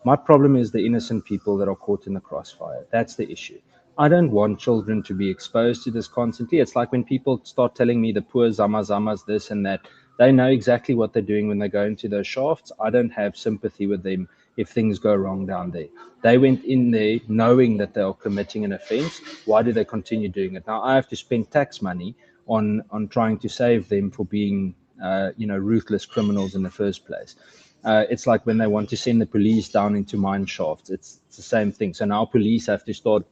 My problem is the innocent people that are caught in the crossfire. That's the issue. I don't want children to be exposed to this constantly. It's like when people start telling me the poor Zamazamas, this and that. They know exactly what they're doing when they go into those shafts. I don't have sympathy with them if things go wrong down there. They went in there knowing that they are committing an offense. Why do they continue doing it? Now I have to spend tax money on trying to save them for being ruthless criminals in the first place. It's like when they want to send the police down into mine shafts. It's the same thing. So now police have to start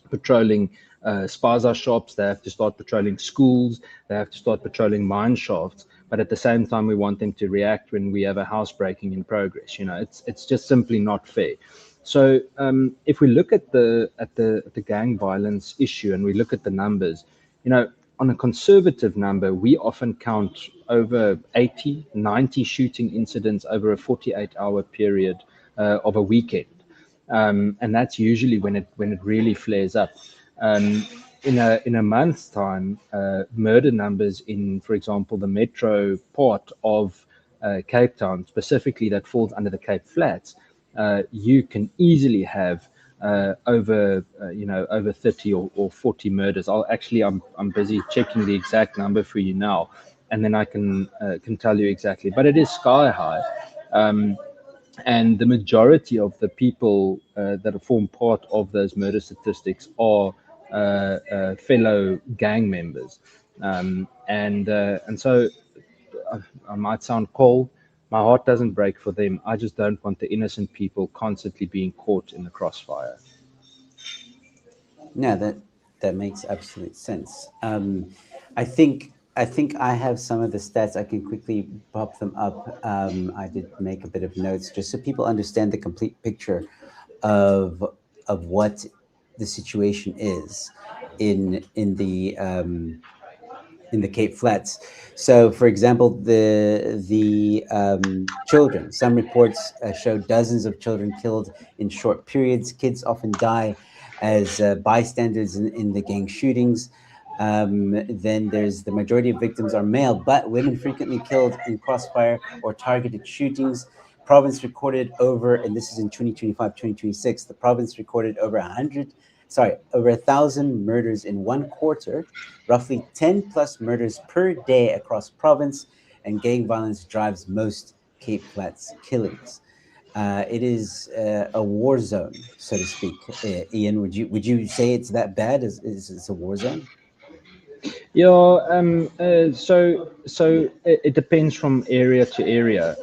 patrolling spaza shops. They have to start patrolling schools. They have to start patrolling mine shafts. But at the same time, we want them to react when we have a housebreaking in progress. It's just simply not fair. So if we look at the gang violence issue and we look at the numbers, on a conservative number, we often count over 80, 90 shooting incidents over a 48-hour period of a weekend. And that's usually when it really flares up. In a month's time, murder numbers in, for example, the metro part of Cape Town, specifically that falls under the Cape Flats, you can easily have over 30 or 40 murders. I'm busy checking the exact number for you now, and then I can tell you exactly. But it is sky high. And the majority of the people that form part of those murder statistics are fellow gang members. And so I might sound cold. My heart doesn't break for them. I just don't want the innocent people constantly being caught in the crossfire. No, that makes absolute sense. I think I have some of the stats. I can quickly pop them up. I did make a bit of notes just so people understand the complete picture of what the situation is in the Cape Flats. So, for example, the children. Some reports show dozens of children killed in short periods. Kids often die as bystanders in the gang shootings. Then there's the majority of victims are male, but women frequently killed in crossfire or targeted shootings. Province recorded over, and this is in 2025, 2026, the province recorded over 1,000 murders in one quarter, roughly 10 plus murders per day across province, and gang violence drives most Cape Flats killings. It is a war zone, so to speak. Ian, would you say it's that bad? Is it a war zone? Yeah, so it depends from area to area.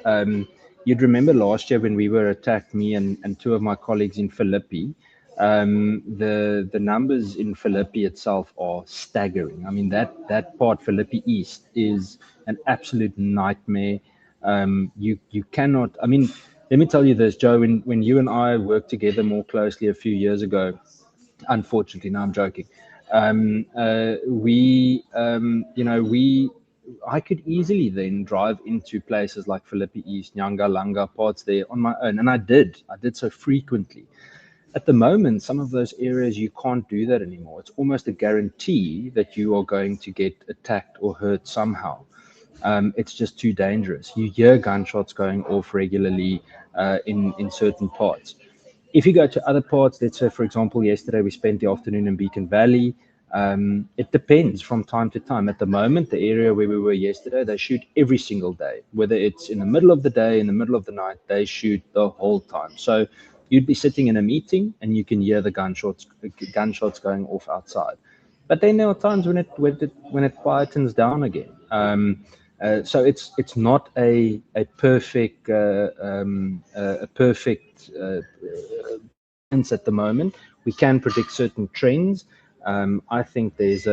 you'd remember last year when we were attacked, me and two of my colleagues in Philippi. The numbers in Philippi itself are staggering. I mean, that part, Philippi East, is an absolute nightmare. You cannot. I mean, let me tell you this, Joe. When you and I worked together more closely a few years ago, unfortunately, no, I'm joking. I could easily then drive into places like Philippi East, Nyangalanga, parts there on my own, and I did. I did so frequently. At the moment, some of those areas you can't do that anymore. It's almost a guarantee that you are going to get attacked or hurt somehow. It's just too dangerous. You hear gunshots going off regularly in certain parts. If you go to other parts, let's say, for example, yesterday we spent the afternoon in Beacon Valley. It depends from time to time. At the moment, the area where we were yesterday, they shoot every single day. Whether it's in the middle of the day, in the middle of the night, they shoot the whole time. So you'd be sitting in a meeting and you can hear the gunshots going off outside. But then there are times when it quietens down again. So it's not a perfect science at the moment. We can predict certain trends. I think there's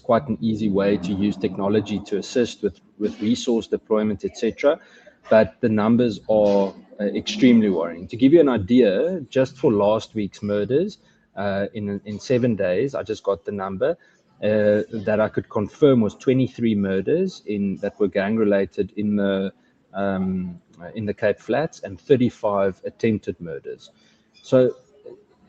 quite an easy way to use technology to assist with resource deployment, etc. But the numbers are extremely worrying. To give you an idea, just for last week's murders, in 7 days, I just got the number that I could confirm was 23 murders that were gang related in the Cape Flats and 35 attempted murders. So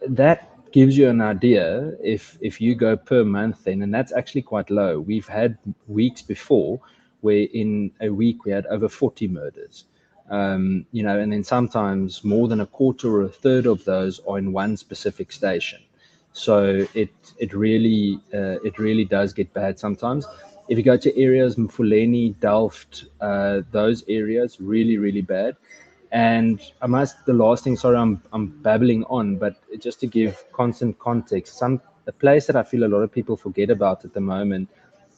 that gives you an idea if you go per month then, and that's actually quite low. We've had weeks before where in a week we had over 40 murders. And then sometimes more than a quarter or a third of those are in one specific station. So it really does get bad sometimes. If you go to areas, Mfuleni, Delft, those areas, really, really bad. And the last thing, sorry, I'm babbling on, but just to give constant context, a place that I feel a lot of people forget about at the moment,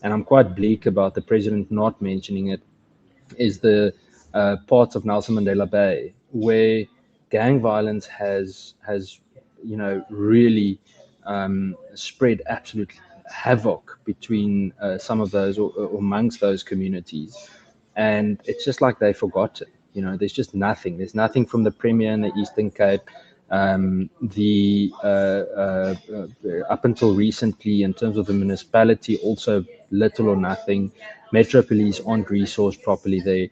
and I'm quite bleak about the president not mentioning it, is the parts of Nelson Mandela Bay where gang violence has really spread absolute havoc between some of those or amongst those communities, and it's just like they forgot it. There's just nothing. There's nothing from the Premier in the Eastern Cape. Up until recently, in terms of the municipality, also little or nothing. Metro Police aren't resourced properly there.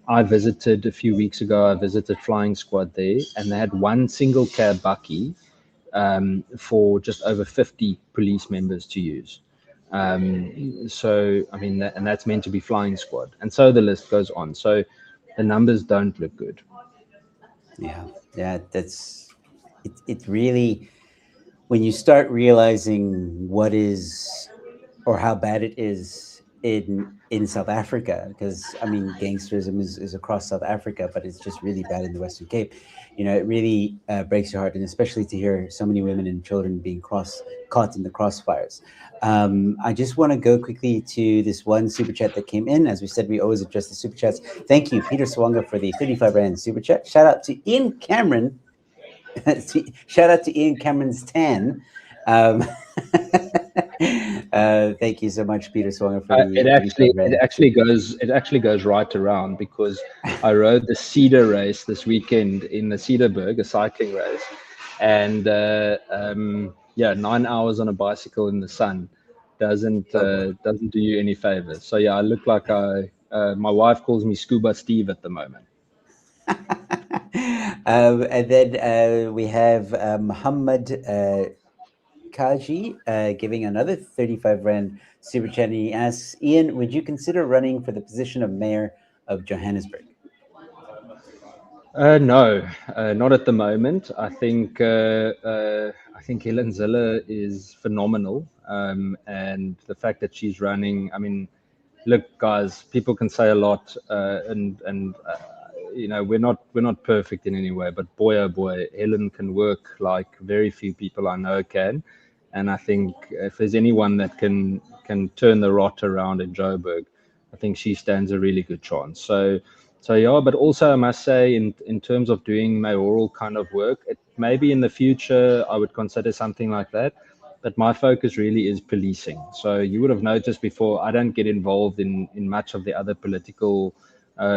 I visited a few weeks ago. I visited Flying Squad there, and they had one single cab bucky for just over 50 police members to use. So I mean, and that's meant to be Flying Squad, and so the list goes on. So the numbers don't look good. Yeah, that's it. It really, when you start realizing what is or how bad it is in South Africa, because I mean, gangsterism is across South Africa, but it's just really bad in the Western Cape. It really breaks your heart, and especially to hear so many women and children being caught in the crossfires. I just want to go quickly to this one super chat that came in. As we said, we always address the super chats. Thank you, Peter Swanga, for the 35 Rand super chat. Shout out to Ian Cameron. Shout out to Ian Cameron's tan. Thank you so much, Peter Swanger, for the it actually goes right around, because I rode the Cedar race this weekend in the Cedarburg, a cycling race, and 9 hours on a bicycle in the sun doesn't do you any favors. So I look like my wife calls me Scuba Steve at the moment. And then we have Muhammad Kaji giving another 35 Rand super chat. And he asks, Ian, would you consider running for the position of mayor of Johannesburg? No, not at the moment. I think Helen Zille is phenomenal, and the fact that she's running. I mean, look, guys, people can say a lot, and we're not perfect in any way, but boy oh boy, Helen can work like very few people I know can, and I think if there's anyone that can turn the rot around in Joburg, I think she stands a really good chance. So So yeah, but also I must say, in terms of doing mayoral kind of work, maybe in the future I would consider something like that. But my focus really is policing. So you would have noticed before, I don't get involved in much of the other political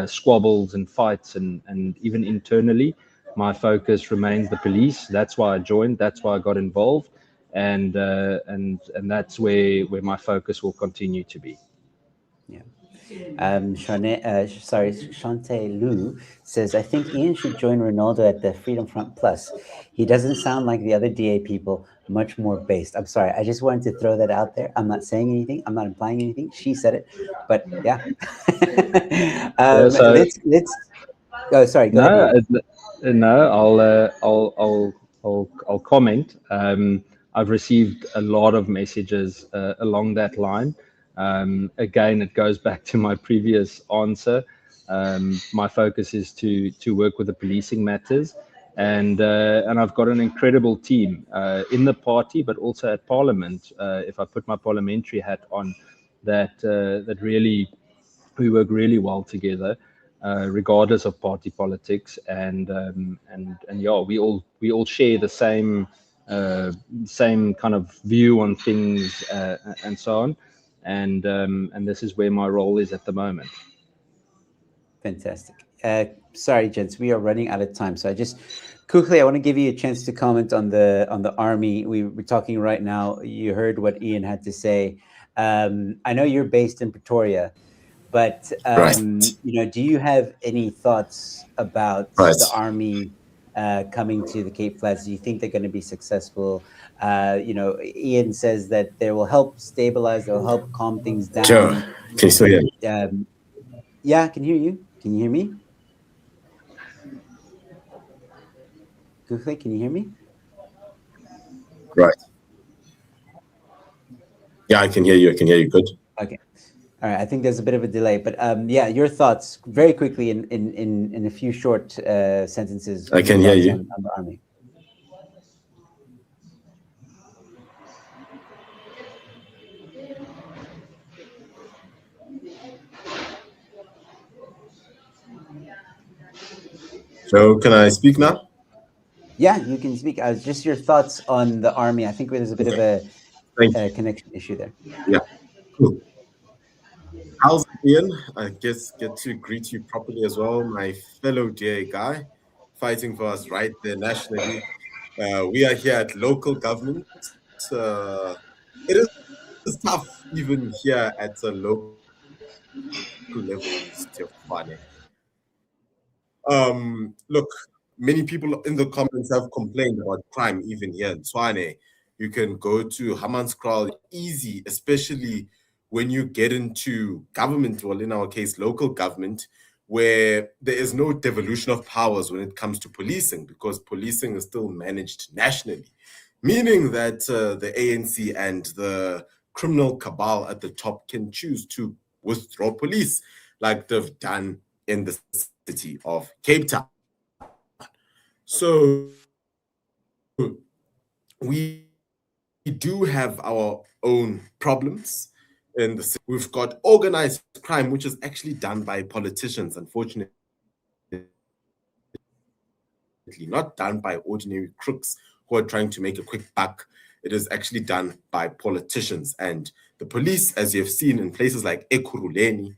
squabbles and fights, and even internally, my focus remains the police. That's why I joined. That's why I got involved, and that's where my focus will continue to be. Yeah. Shante Lu says, I think Ian should join Ronaldo at the Freedom Front Plus. He doesn't sound like the other DA people, much more based. I'm sorry. I just wanted to throw that out there. I'm not saying anything. I'm not implying anything. She said it, but yeah. Yeah, so Let's. Oh, sorry. Go ahead, no, Ian. no, I'll comment. I've received a lot of messages along that line. Again, it goes back to my previous answer. My focus is to work with the policing matters, and I've got an incredible team in the party, but also at Parliament. If I put my parliamentary hat on, that really we work really well together, regardless of party politics, and yeah, we all share the same kind of view on things, and so on, and this is where my role is at the moment. Fantastic. Sorry, gents, we are running out of time. So I just quickly, I want to give you a chance to comment on the army. We're talking right now. You heard what Ian had to say. I know you're based in Pretoria, but Right. do you have any thoughts about Right. the army coming to the Cape Flats? Do you think they're going to be successful? Ian says that they will help stabilize, they'll help calm things Joe, down. can you still hear me? Yeah, I can hear you. Can you hear me? Quickly, can you hear me? Right. Yeah, I can hear you. I can hear you. Good. Okay. All right. I think there's a bit of a delay, but yeah, your thoughts very quickly in a few short sentences. I Your can hear thoughts you. on the army. So, can I speak now? Yeah, you can speak. Just your thoughts on the army. I think there's a bit of Okay. a, Thank you. connection issue there. Yeah. Cool. How's it, Ian? I guess get to greet you properly as well, my fellow DA guy, fighting for us right there nationally. We are here at local government. It is tough even here at a local level in the city of Tshwane. Look, many people in the comments have complained about crime even here in Tshwane. You can go to Hammanskraal easy, especially when you get into government, well, in our case, local government, where there is no devolution of powers when it comes to policing, because policing is still managed nationally, meaning that the ANC and the criminal cabal at the top can choose to withdraw police like they've done in the city of Cape Town. So we do have our own problems in the city. We've got organized crime, which is actually done by politicians, unfortunately, not done by ordinary crooks who are trying to make a quick buck. It is actually done by politicians. And the police, as you've seen in places like Ekurhuleni,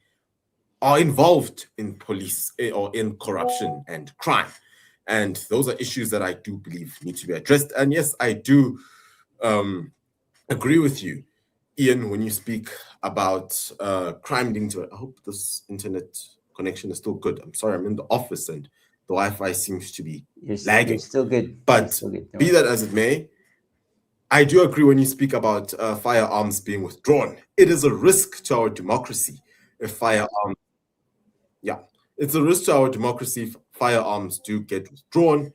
are involved in police or in corruption and crime. And those are issues that I do believe need to be addressed. And yes, I do agree with you, Ian, when you speak about crime linked to it. I hope this internet connection is still good. I'm sorry, I'm in the office and the Wi-Fi seems to be lagging. You're still good. But still good. be that as it may, I do agree when you speak about firearms being withdrawn. It is a risk to our democracy if firearms, yeah, it's a risk to our democracy if firearms do get withdrawn.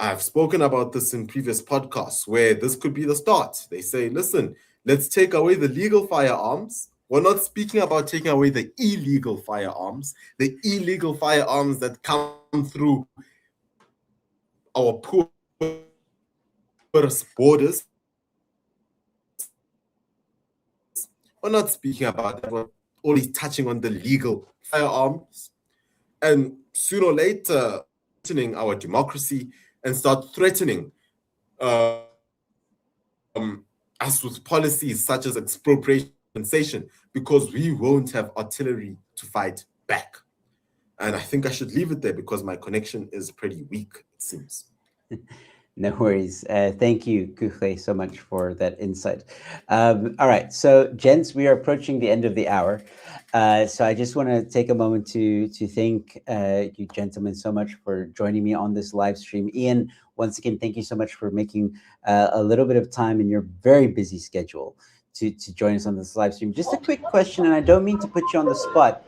I've spoken about this in previous podcasts where this could be the start. They say, listen, let's take away the legal firearms. We're not speaking about taking away the illegal firearms that come through our poor borders. We're not speaking about that. We're only touching on the legal firearms. and sooner or later threatening our democracy and start threatening us with policies such as expropriation compensation, because we won't have artillery to fight back. And I think I should leave it there because my connection is pretty weak, it seems. No worries. Thank you, Kukle, so much for that insight. All right, so gents, we are approaching the end of the hour. So I just want to take a moment to thank you gentlemen so much for joining me on this live stream. Ian, once again, thank you so much for making a little bit of time in your very busy schedule to join us on this live stream. Just a quick question, and I don't mean to put you on the spot,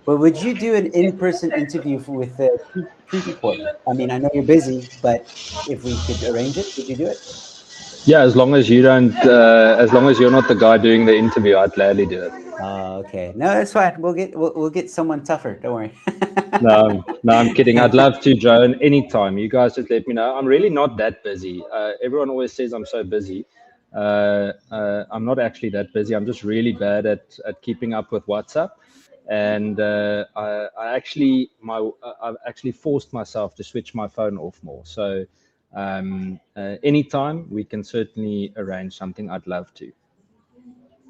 but would you do an in-person interview with the Truth Report? I mean, I know you're busy, but if we could arrange it, would you do it? Yeah, as long as you don't, as long as you're not the guy doing the interview, I'd gladly do it. Okay. No, that's fine. We'll get someone tougher. Don't worry. No, I'm kidding. I'd love to, Joe, and anytime. You guys just let me know. I'm really not that busy. Everyone always says I'm so busy. I'm not actually that busy. I'm just really bad at keeping up with WhatsApp. And I've actually forced myself to switch my phone off more. So anytime we can certainly arrange something. I'd love to.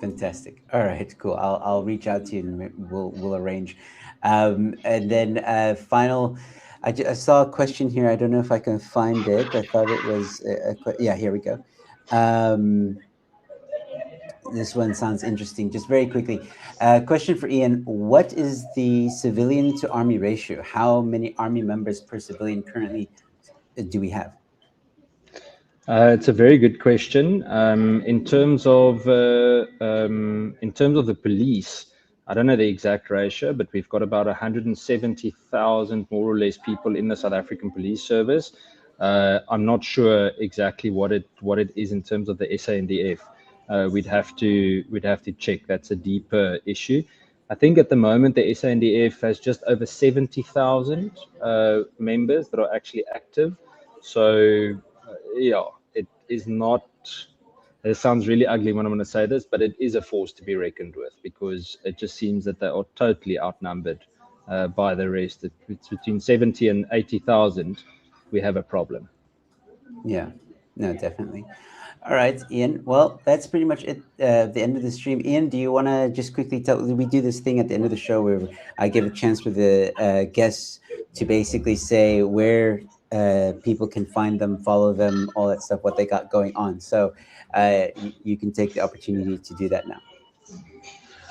Fantastic. All right, cool. I'll reach out to you and we'll arrange. And then final, I saw a question here. I don't know if I can find it. I thought it was yeah. Here we go. This one sounds interesting. Just very quickly, question for Ian: what is the civilian to army ratio? How many army members per civilian currently do we have? It's a very good question. In terms of the police, I don't know the exact ratio, but we've got about 170,000 more or less people in the South African Police Service. I'm not sure exactly what it is in terms of the SANDF. We'd have to check. That's a deeper issue. I think at the moment the SANDF has just over 70,000 members that are actually active. So yeah, it is not. It sounds really ugly when I'm going to say this, but it is a force to be reckoned with, because it just seems that they are totally outnumbered by the rest. It's between 70 and 80,000. We have a problem. Yeah, no, definitely. All right, Ian. Well, that's pretty much it. The end of the stream. Ian, do you want to just quickly tell? We do this thing at the end of the show where I give a chance for the guests to basically say where people can find them, follow them, all that stuff, what they got going on. So you can take the opportunity to do that now.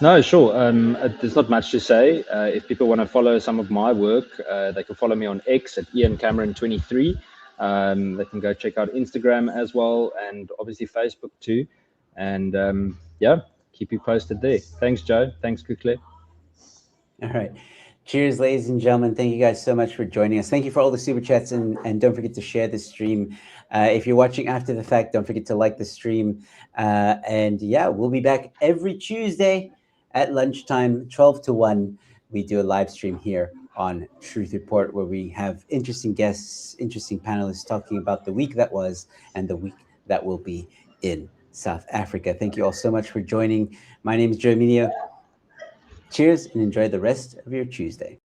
No, sure. There's not much to say. If people want to follow some of my work, they can follow me on X at IanCameron23. They can go check out Instagram as well, and obviously Facebook too. And yeah, keep you posted there. Thanks, Joe. Thanks, Kukle. All right. Cheers, ladies and gentlemen. Thank you guys so much for joining us. Thank you for all the super chats, and don't forget to share the stream. If you're watching after the fact, don't forget to like the stream. And yeah, we'll be back every Tuesday at lunchtime, 12 to 1. We do a live stream here on Truth Report, where we have interesting guests, interesting panelists talking about the week that was and the week that will be in South Africa. Thank you all so much for joining. My name is Joe Minio. Cheers and enjoy the rest of your Tuesday.